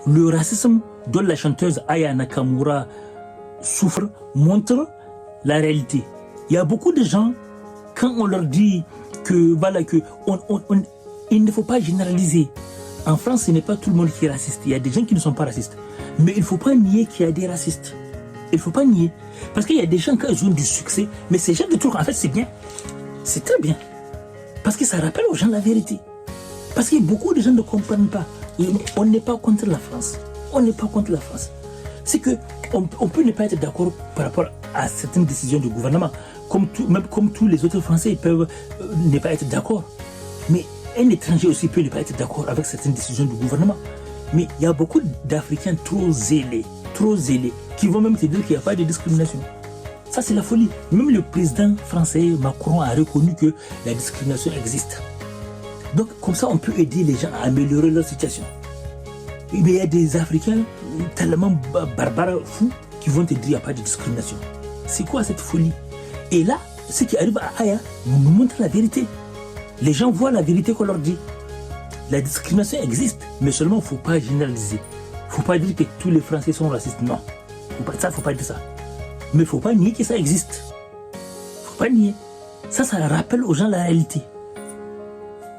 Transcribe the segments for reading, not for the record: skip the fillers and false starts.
le racisme dont la chanteuse Aya Nakamura souffre montre la réalité. Il y a beaucoup de gens, quand on leur dit que voilà, que il ne faut pas généraliser. En France, ce n'est pas tout le monde qui est raciste. Il y a des gens qui ne sont pas racistes. Mais il ne faut pas nier qu'il y a des racistes. Il ne faut pas nier. Parce qu'il y a des gens, quand ils ont du succès, mais ces gens de trucs, en fait, c'est bien. C'est très bien. Parce que ça rappelle aux gens la vérité. Parce que beaucoup de gens ne comprennent pas. On n'est pas contre la France. On n'est pas contre la France. C'est qu'on peut ne pas être d'accord par rapport à certaines décisions du gouvernement. Même comme tous les autres Français, ils peuvent ne pas être d'accord. Mais un étranger aussi peut ne pas être d'accord avec certaines décisions du gouvernement. Mais il y a beaucoup d'Africains trop zélés, qui vont même te dire qu'il n'y a pas de discrimination. Ça, c'est la folie. Même le président français, Macron, a reconnu que la discrimination existe. Donc, comme ça, on peut aider les gens à améliorer leur situation. Mais il y a des Africains tellement barbares, fous, qui vont te dire qu'il n'y a pas de discrimination. C'est quoi cette folie? Et là, ce qui arrive à Aya nous montre la vérité. Les gens voient la vérité qu'on leur dit. La discrimination existe, mais seulement il ne faut pas généraliser. Il ne faut pas dire que tous les Français sont racistes. Non, il ne faut pas dire ça. Mais il ne faut pas nier que ça existe. Il ne faut pas nier. Ça rappelle aux gens la réalité.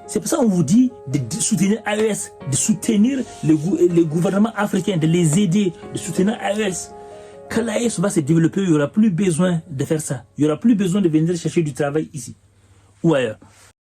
C'est pour ça qu'on vous dit de soutenir AES, de soutenir les gouvernements africains, de les aider, de soutenir AES. Quand l'AES va se développer, il n'y aura plus besoin de faire ça. Il n'y aura plus besoin de venir chercher du travail ici ou ailleurs.